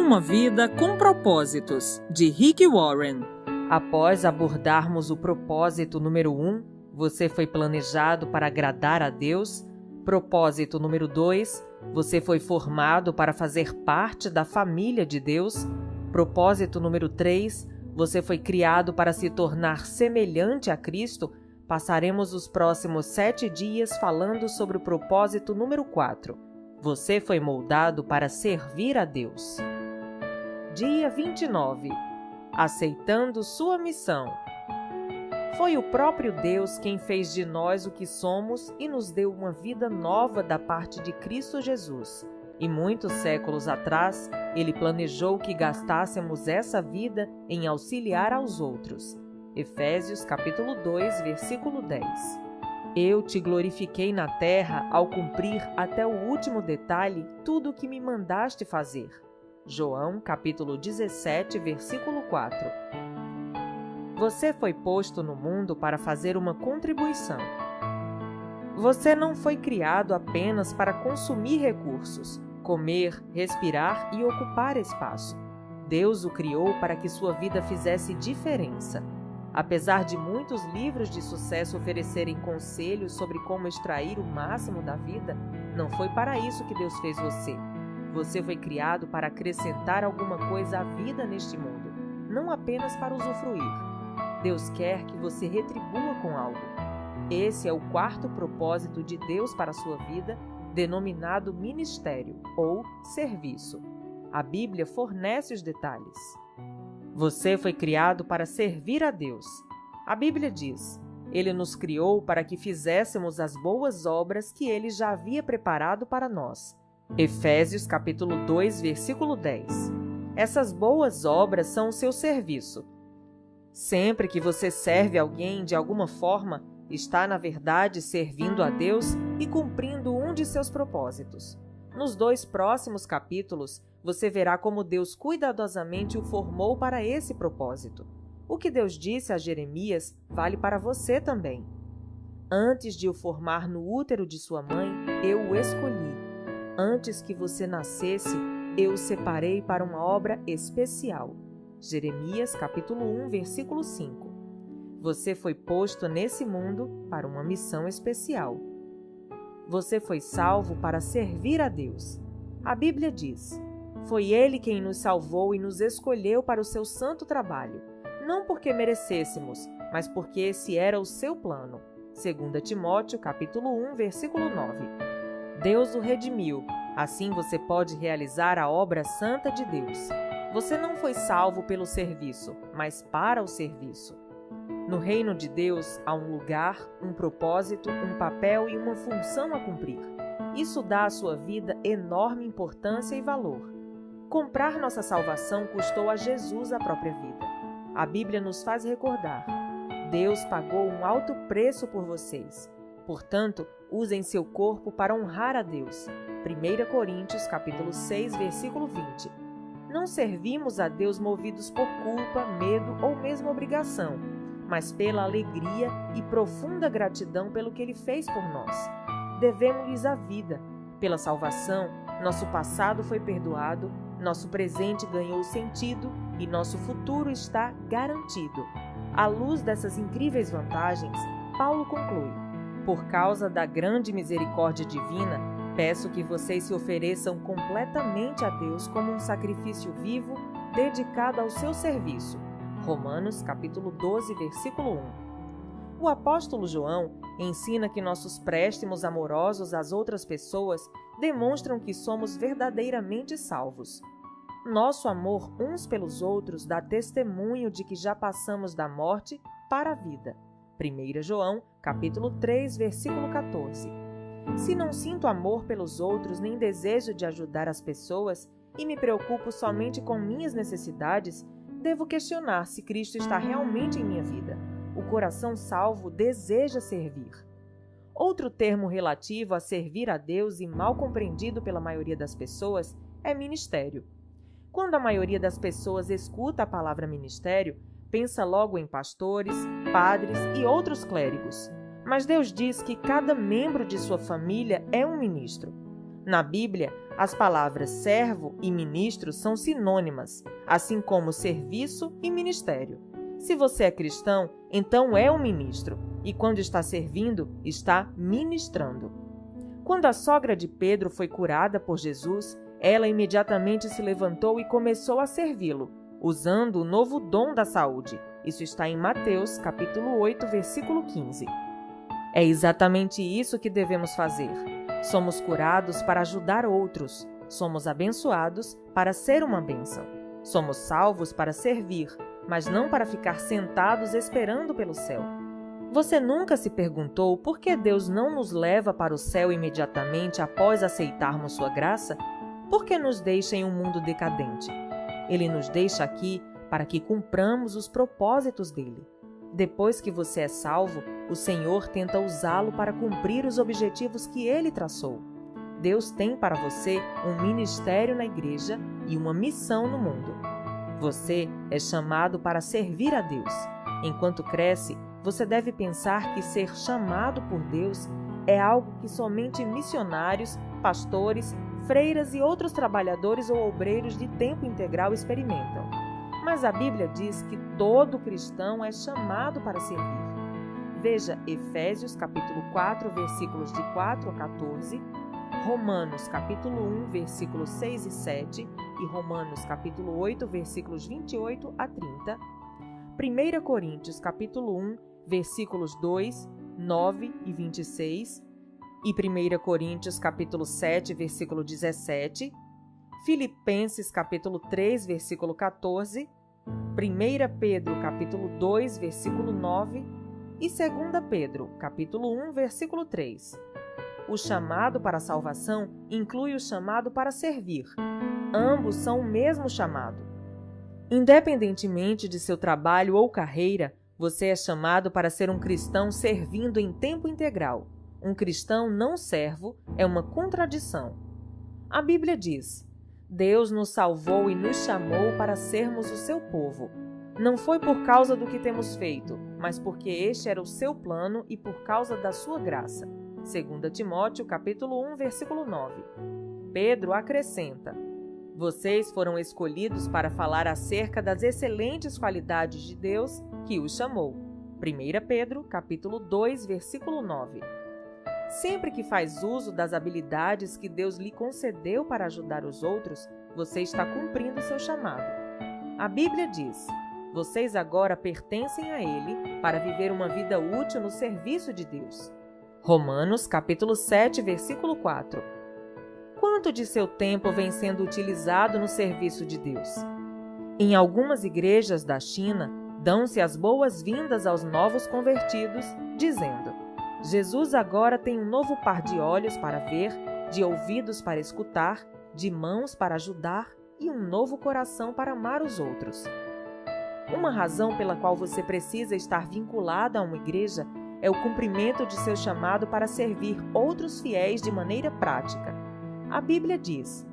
Uma Vida com Propósitos, de Rick Warren. Após abordarmos o propósito número 1, você foi planejado para agradar a Deus. Propósito número 2, você foi formado para fazer parte da família de Deus. Propósito número 3, você foi criado para se tornar semelhante a Cristo. Passaremos os próximos 7 dias falando sobre o propósito número 4. Você foi moldado para servir a Deus. Dia 29. Aceitando sua missão. Foi o próprio Deus quem fez de nós o que somos e nos deu uma vida nova da parte de Cristo Jesus. E muitos séculos atrás, Ele planejou que gastássemos essa vida em auxiliar aos outros. Efésios capítulo 2, versículo 10. Eu te glorifiquei na terra ao cumprir até o último detalhe tudo o que me mandaste fazer. João capítulo 17, versículo 4. Você foi posto no mundo para fazer uma contribuição. Você não foi criado apenas para consumir recursos, comer, respirar e ocupar espaço. Deus o criou para que sua vida fizesse diferença. Apesar de muitos livros de sucesso oferecerem conselhos sobre como extrair o máximo da vida, não foi para isso que Deus fez você. Você foi criado para acrescentar alguma coisa à vida neste mundo, não apenas para usufruir. Deus quer que você retribua com algo. Esse é o quarto propósito de Deus para a sua vida, denominado ministério ou serviço. A Bíblia fornece os detalhes. Você foi criado para servir a Deus. A Bíblia diz: Ele nos criou para que fizéssemos as boas obras que Ele já havia preparado para nós. Efésios capítulo 2, versículo 10. Essas boas obras são o seu serviço. Sempre que você serve alguém de alguma forma, está na verdade servindo a Deus e cumprindo um de seus propósitos. Nos 2 próximos capítulos, você verá como Deus cuidadosamente o formou para esse propósito. O que Deus disse a Jeremias vale para você também. Antes de o formar no útero de sua mãe, eu o escolhi. Antes que você nascesse, eu o separei para uma obra especial. Jeremias capítulo 1, versículo 5. Você foi posto nesse mundo para uma missão especial. Você foi salvo para servir a Deus. A Bíblia diz: Foi Ele quem nos salvou e nos escolheu para o seu santo trabalho, não porque merecêssemos, mas porque esse era o seu plano. 2 Timóteo capítulo 1, versículo 9. Deus o redimiu, assim você pode realizar a obra santa de Deus. Você não foi salvo pelo serviço, mas para o serviço. No reino de Deus há um lugar, um propósito, um papel e uma função a cumprir. Isso dá à sua vida enorme importância e valor. Comprar nossa salvação custou a Jesus a própria vida. A Bíblia nos faz recordar: Deus pagou um alto preço por vocês. Portanto, usem seu corpo para honrar a Deus. 1 Coríntios capítulo 6, versículo 20. Não servimos a Deus movidos por culpa, medo ou mesmo obrigação, mas pela alegria e profunda gratidão pelo que Ele fez por nós. Devemos-lhes a vida. Pela salvação, nosso passado foi perdoado, nosso presente ganhou sentido e nosso futuro está garantido. À luz dessas incríveis vantagens, Paulo conclui: Por causa da grande misericórdia divina, peço que vocês se ofereçam completamente a Deus como um sacrifício vivo, dedicado ao seu serviço. Romanos capítulo 12, versículo 1. O apóstolo João ensina que nossos préstimos amorosos às outras pessoas demonstram que somos verdadeiramente salvos. Nosso amor uns pelos outros dá testemunho de que já passamos da morte para a vida. 1 João, capítulo 3, versículo 14. Se não sinto amor pelos outros nem desejo de ajudar as pessoas e me preocupo somente com minhas necessidades, devo questionar se Cristo está realmente em minha vida. O coração salvo deseja servir. Outro termo relativo a servir a Deus e mal compreendido pela maioria das pessoas é ministério. Quando a maioria das pessoas escuta a palavra ministério, pensa logo em pastores, padres e outros clérigos. Mas Deus diz que cada membro de sua família é um ministro. Na Bíblia, As palavras servo e ministro são sinônimas, assim como serviço e ministério. Se você é cristão, então é um ministro, e quando está servindo, está ministrando. Quando a sogra de Pedro foi curada por Jesus, ela imediatamente se levantou e começou a servi-lo, usando o novo dom da saúde. Isso está em Mateus, capítulo 8, versículo 15. É exatamente isso que devemos fazer. Somos curados para ajudar outros. Somos abençoados para ser uma bênção. Somos salvos para servir, mas não para ficar sentados esperando pelo céu. Você nunca se perguntou por que Deus não nos leva para o céu imediatamente após aceitarmos sua graça? Por que nos deixa em um mundo decadente? Ele nos deixa aqui para que cumpramos os propósitos dele. Depois que você é salvo, o Senhor tenta usá-lo para cumprir os objetivos que ele traçou. Deus tem para você um ministério na igreja e uma missão no mundo. Você é chamado para servir a Deus. Enquanto cresce, você deve pensar que ser chamado por Deus é algo que somente missionários, pastores, freiras e outros trabalhadores ou obreiros de tempo integral experimentam. Mas a Bíblia diz que todo cristão é chamado para servir. Veja Efésios capítulo 4, versículos de 4 a 14, Romanos capítulo 1, versículos 6 e 7 e Romanos capítulo 8, versículos 28 a 30, 1 Coríntios capítulo 1, versículos 2, 9 e 26 e 1 Coríntios capítulo 7, versículo 17, Filipenses capítulo 3, versículo 14, 1 Pedro capítulo 2, versículo 9 e 2 Pedro capítulo 1, versículo 3. O chamado para a salvação inclui o chamado para servir. Ambos são o mesmo chamado. Independentemente de seu trabalho ou carreira, você é chamado para ser um cristão servindo em tempo integral. Um cristão não servo é uma contradição. A Bíblia diz: Deus nos salvou e nos chamou para sermos o seu povo. Não foi por causa do que temos feito, mas porque este era o seu plano e por causa da sua graça. 2 Timóteo, capítulo 1, versículo 9. Pedro acrescenta: Vocês foram escolhidos para falar acerca das excelentes qualidades de Deus que os chamou. 1 Pedro, capítulo 2, versículo 9. Sempre que faz uso das habilidades que Deus lhe concedeu para ajudar os outros, você está cumprindo seu chamado. A Bíblia diz: Vocês agora pertencem a Ele para viver uma vida útil no serviço de Deus. Romanos, capítulo 7, versículo 4. Quanto de seu tempo vem sendo utilizado no serviço de Deus? Em algumas igrejas da China, dão-se as boas-vindas aos novos convertidos, dizendo: Jesus agora tem um novo par de olhos para ver, de ouvidos para escutar, de mãos para ajudar e um novo coração para amar os outros. Uma razão pela qual você precisa estar vinculado a uma igreja é o cumprimento de seu chamado para servir outros fiéis de maneira prática. A Bíblia diz: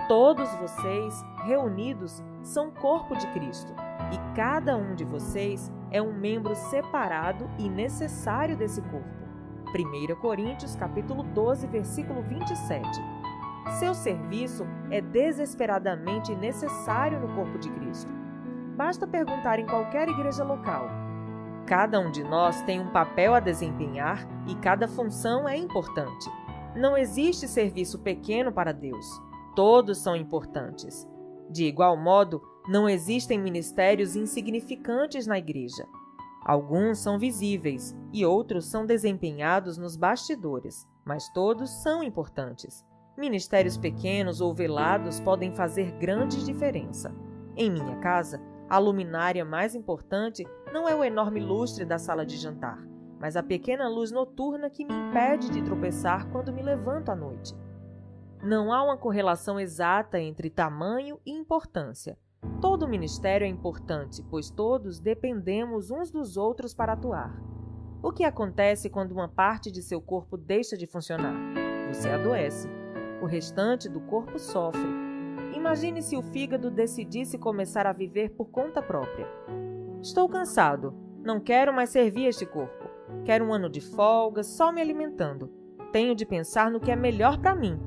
Todos vocês, reunidos, são corpo de Cristo, e cada um de vocês é um membro separado e necessário desse corpo. 1 Coríntios capítulo 12, versículo 27. Seu serviço é desesperadamente necessário no corpo de Cristo. Basta perguntar em qualquer igreja local. Cada um de nós tem um papel a desempenhar e cada função é importante. Não existe serviço pequeno para Deus. Todos são importantes. De igual modo, não existem ministérios insignificantes na igreja. Alguns são visíveis e outros são desempenhados nos bastidores, mas todos são importantes. Ministérios pequenos ou velados podem fazer grande diferença. Em minha casa, a luminária mais importante não é o enorme lustre da sala de jantar, mas a pequena luz noturna que me impede de tropeçar quando me levanto à noite. Não há uma correlação exata entre tamanho e importância. Todo ministério é importante, pois todos dependemos uns dos outros para atuar. O que acontece quando uma parte de seu corpo deixa de funcionar? Você adoece. O restante do corpo sofre. Imagine se o fígado decidisse começar a viver por conta própria. Estou cansado. Não quero mais servir este corpo. Quero um ano de folga, só me alimentando. Tenho de pensar no que é melhor para mim.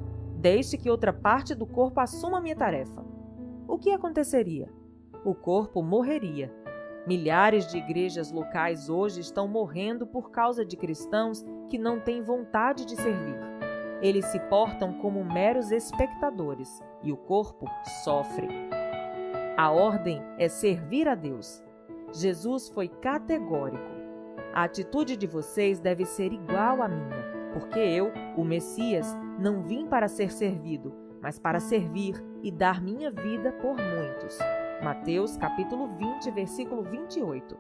Deixe que outra parte do corpo assuma minha tarefa. O que aconteceria? O corpo morreria. Milhares de igrejas locais hoje estão morrendo por causa de cristãos que não têm vontade de servir. Eles se portam como meros espectadores e o corpo sofre. A ordem é servir a Deus. Jesus foi categórico. A atitude de vocês deve ser igual à minha, porque eu, o Messias, não vim para ser servido, mas para servir e dar minha vida por muitos. Mateus capítulo 20, versículo 28.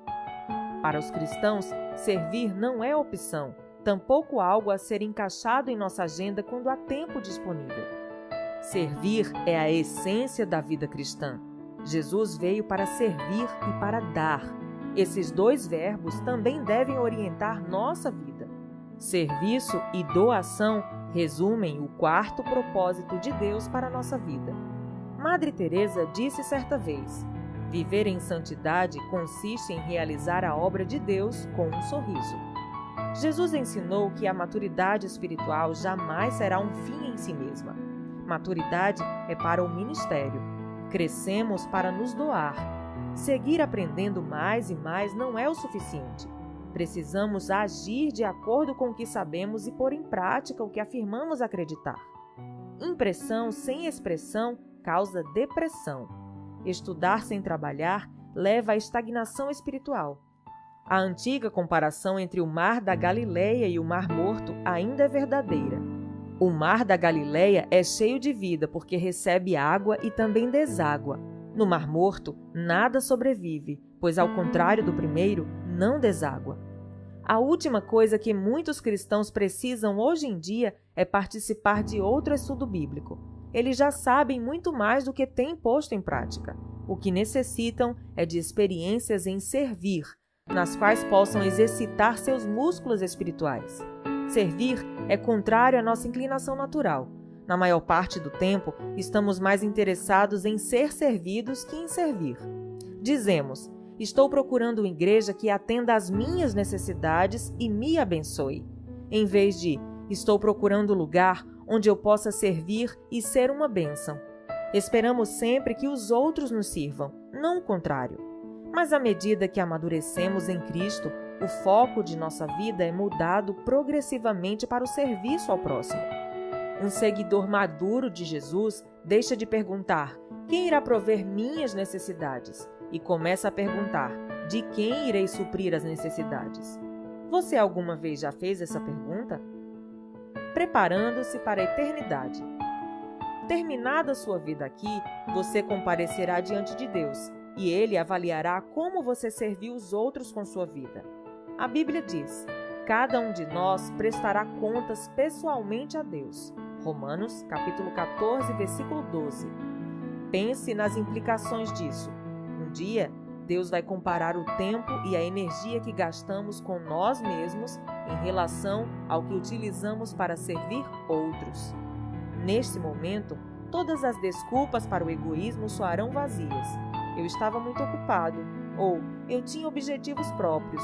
Para os cristãos, servir não é opção, tampouco algo a ser encaixado em nossa agenda quando há tempo disponível. Servir é a essência da vida cristã. Jesus veio para servir e para dar. Esses dois verbos também devem orientar nossa vida. Serviço e doação resumem o quarto propósito de Deus para a nossa vida. Madre Teresa disse certa vez: viver em santidade consiste em realizar a obra de Deus com um sorriso. Jesus ensinou que a maturidade espiritual jamais será um fim em si mesma. Maturidade é para o ministério. Crescemos para nos doar. Seguir aprendendo mais e mais não é o suficiente. Precisamos agir de acordo com o que sabemos e pôr em prática o que afirmamos acreditar. Impressão sem expressão causa depressão. Estudar sem trabalhar leva à estagnação espiritual. A antiga comparação entre o Mar da Galileia e o Mar Morto ainda é verdadeira. O Mar da Galileia é cheio de vida porque recebe água e também deságua. No Mar Morto, nada sobrevive, pois, ao contrário do primeiro, não deságua. A última coisa que muitos cristãos precisam hoje em dia é participar de outro estudo bíblico. Eles já sabem muito mais do que têm posto em prática. O que necessitam é de experiências em servir, nas quais possam exercitar seus músculos espirituais. Servir é contrário à nossa inclinação natural. Na maior parte do tempo, estamos mais interessados em ser servidos que em servir. Dizemos: estou procurando uma igreja que atenda às minhas necessidades e me abençoe, em vez de: estou procurando lugar onde eu possa servir e ser uma bênção. Esperamos sempre que os outros nos sirvam, não o contrário. Mas à medida que amadurecemos em Cristo, o foco de nossa vida é mudado progressivamente para o serviço ao próximo. Um seguidor maduro de Jesus deixa de perguntar: quem irá prover minhas necessidades? E começa a perguntar: de quem irei suprir as necessidades? Você alguma vez já fez essa pergunta? Preparando-se para a eternidade. Terminada sua vida aqui, você comparecerá diante de Deus e Ele avaliará como você serviu os outros com sua vida. A Bíblia diz: cada um de nós prestará contas pessoalmente a Deus. Romanos, capítulo 14, versículo 12. Pense nas implicações disso. Um dia, Deus vai comparar o tempo e a energia que gastamos com nós mesmos em relação ao que utilizamos para servir outros. Neste momento, todas as desculpas para o egoísmo soarão vazias. Eu estava muito ocupado, ou eu tinha objetivos próprios,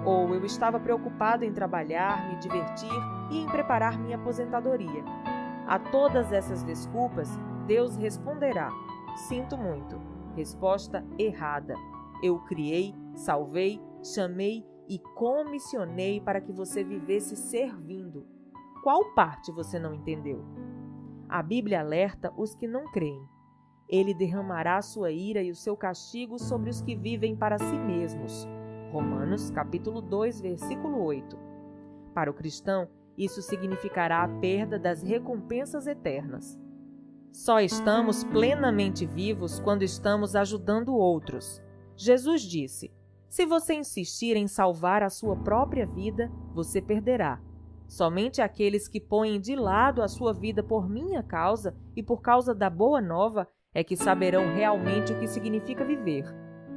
ou eu estava preocupado em trabalhar, me divertir e em preparar minha aposentadoria. A todas essas desculpas, Deus responderá: sinto muito. Resposta errada. Eu criei, salvei, chamei e comissionei para que você vivesse servindo. Qual parte você não entendeu? A Bíblia alerta os que não creem. Ele derramará sua ira e o seu castigo sobre os que vivem para si mesmos. Romanos, capítulo 2, versículo 8. Para o cristão, isso significará a perda das recompensas eternas. Só estamos plenamente vivos quando estamos ajudando outros. Jesus disse: se você insistir em salvar a sua própria vida, você perderá. Somente aqueles que põem de lado a sua vida por minha causa e por causa da boa nova é que saberão realmente o que significa viver.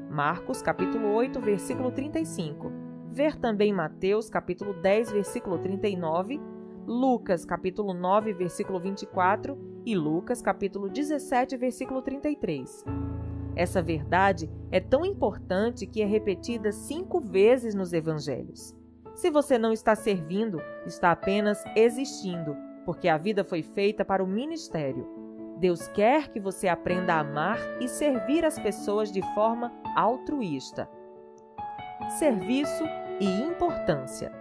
Marcos, capítulo 8, versículo 35. Ver também Mateus, capítulo 10, versículo 39, Lucas, capítulo 9, versículo 24 e Lucas, capítulo 17, versículo 33. Essa verdade é tão importante que é repetida 5 vezes nos evangelhos. Se você não está servindo, está apenas existindo, porque a vida foi feita para o ministério. Deus quer que você aprenda a amar e servir as pessoas de forma altruísta. Serviço e importância.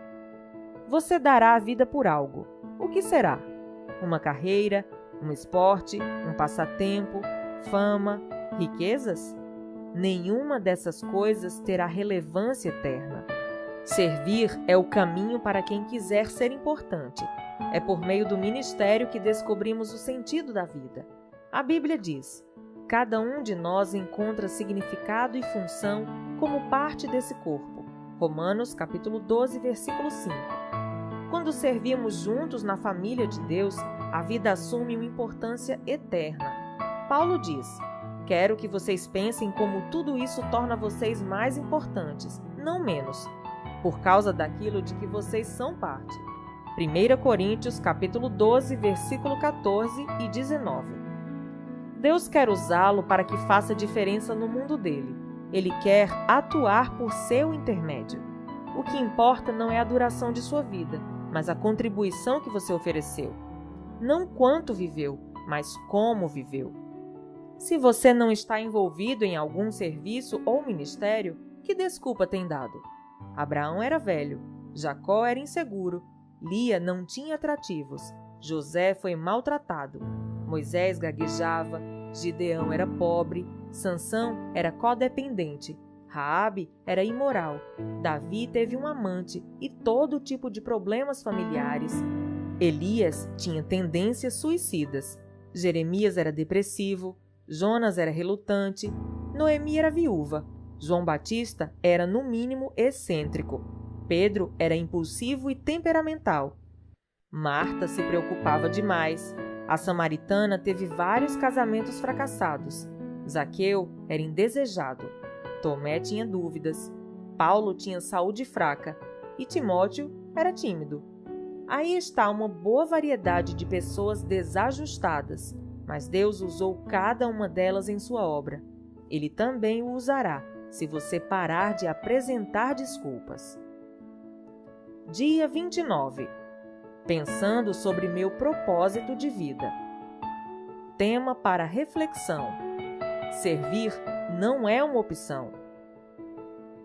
Você dará a vida por algo. O que será? Uma carreira, um esporte, um passatempo, fama, riquezas? Nenhuma dessas coisas terá relevância eterna. Servir é o caminho para quem quiser ser importante. É por meio do ministério que descobrimos o sentido da vida. A Bíblia diz: cada um de nós encontra significado e função como parte desse corpo. Romanos capítulo 12, versículo 5. Quando servimos juntos na família de Deus, a vida assume uma importância eterna. Paulo diz: quero que vocês pensem como tudo isso torna vocês mais importantes, não menos, por causa daquilo de que vocês são parte. 1 Coríntios capítulo 12, versículo 14 e 19. Deus quer usá-lo para que faça diferença no mundo dele. Ele quer atuar por seu intermédio. O que importa não é a duração de sua vida, mas a contribuição que você ofereceu. Não quanto viveu, mas como viveu. Se você não está envolvido em algum serviço ou ministério, que desculpa tem dado? Abraão era velho, Jacó era inseguro, Lia não tinha atrativos, José foi maltratado, Moisés gaguejava, Gideão era pobre, Sansão era codependente, Raabe era imoral, Davi teve um amante e todo tipo de problemas familiares. Elias tinha tendências suicidas, Jeremias era depressivo, Jonas era relutante, Noemi era viúva, João Batista era, no mínimo, excêntrico, Pedro era impulsivo e temperamental. Marta se preocupava demais, a samaritana teve vários casamentos fracassados, Zaqueu era indesejado, Tomé tinha dúvidas, Paulo tinha saúde fraca e Timóteo era tímido. Aí está uma boa variedade de pessoas desajustadas, mas Deus usou cada uma delas em sua obra. Ele também o usará, se você parar de apresentar desculpas. Dia 29. Pensando sobre meu propósito de vida. Tema para reflexão: servir não é uma opção.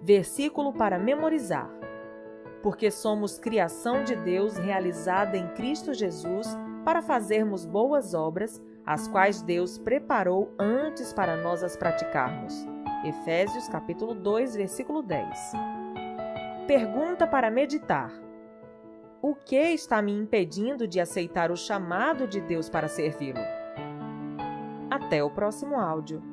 Versículo para memorizar: porque somos criação de Deus realizada em Cristo Jesus para fazermos boas obras, as quais Deus preparou antes para nós as praticarmos. Efésios capítulo 2, versículo 10. Pergunta para meditar: o que está me impedindo de aceitar o chamado de Deus para servi-lo? Até o próximo áudio.